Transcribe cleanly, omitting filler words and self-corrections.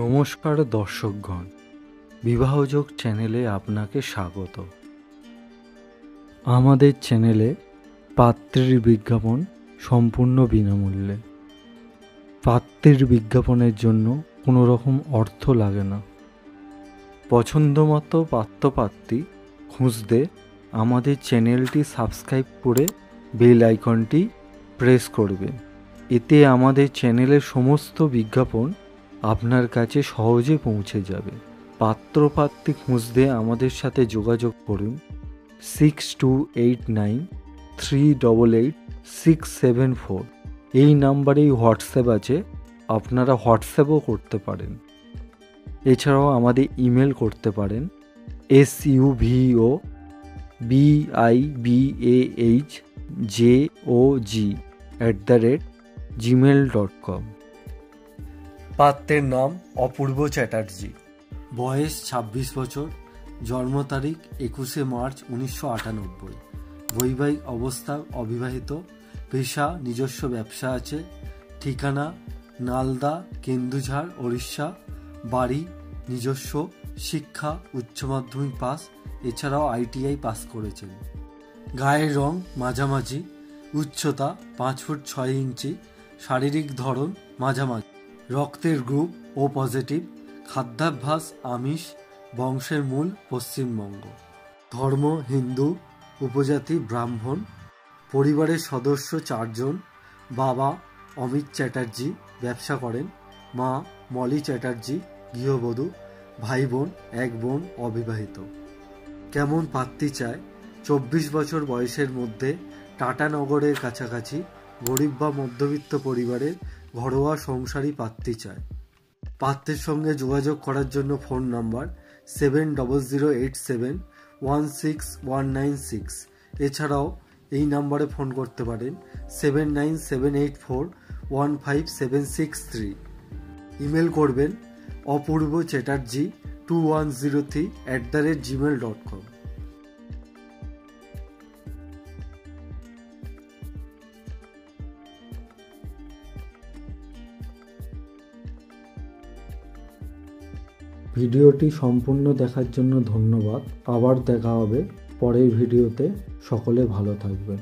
নমস্কার দর্শকগণ, বিবাহযোগ চ্যানেলে আপনাকে স্বাগত। আমাদের চ্যানেলে পাত্রের বিজ্ঞাপন সম্পূর্ণ বিনামূল্যে। পাত্রের বিজ্ঞাপনের জন্য কোনো রকম অর্থ লাগে না। পছন্দমতো পাত্রপাত্রী খুঁজতে আমাদের চ্যানেলটি সাবস্ক্রাইব করে বেল আইকনটি প্রেস করবেন। এতে আমাদের চ্যানেলের সমস্ত বিজ্ঞাপন আপনার কাছে সহজে পৌঁছে যাবে। পাত্রপাত্রী খুঁজতে আমাদের সাথে যোগাযোগ করুন 6289388674। এই নাম্বারেই হোয়াটসঅ্যাপ আছে, আপনারা হোয়াটসঅ্যাপও করতে পারেন। এছাড়াও আমাদের ইমেল করতে পারেন SUVOBIBAHJOG@gmail.com। পাত্রের নাম অপূর্ব চ্যাটার্জি, বয়স 26 বছর, জন্ম তারিখ 21 মার্চ 1998, বৈবাহিক অবস্থা অবিবাহিত, পেশা নিজস্ব ব্যবসা আছে, ঠিকানা নালদা, কেন্দুঝাড়, ওড়িশা, বাড়ি নিজস্ব, শিক্ষা উচ্চ মাধ্যমিক পাস, এছাড়াও ITI পাস করেছেন। গায়ের রং মাঝামাঝি, উচ্চতা 5 ফুট 6 ইঞ্চি, শারীরিক ধরন মাঝামাঝি, রক্তের গ্রুপ ও পজিটিভ, খাদ্যাভ্যাস আমিষ, বংশের মূল পশ্চিমবঙ্গ, ধর্ম হিন্দু, উপজাতি ব্রাহ্মণ, পরিবারের সদস্য 4 জন, বাবা অমিত চ্যাটার্জি ব্যবসা করেন, মা মলি চ্যাটার্জি গৃহবধূ, ভাই বোন 1 বোন অবিবাহিত। কেমন পাত্রী চায়? 24 বছর বয়সের মধ্যে, টাটানগরের কাছাকাছি, গরিব বা মধ্যবিত্ত পরিবারের ঘরোয়া সংসারী পাত্রী চায়। পাত্রের সঙ্গে যোগাযোগ করার জন্য ফোন নাম্বার 7008716196। এছাড়াও এই নাম্বারে ফোন করতে পারেন 7978415763। ইমেল করবেন apurvachatterjee2103@gmail.com। ভিডিওটি সম্পূর্ণ দেখার জন্য ধন্যবাদ। আবার দেখা হবে পরের ভিডিওতে। সকলে ভালো থাকবেন।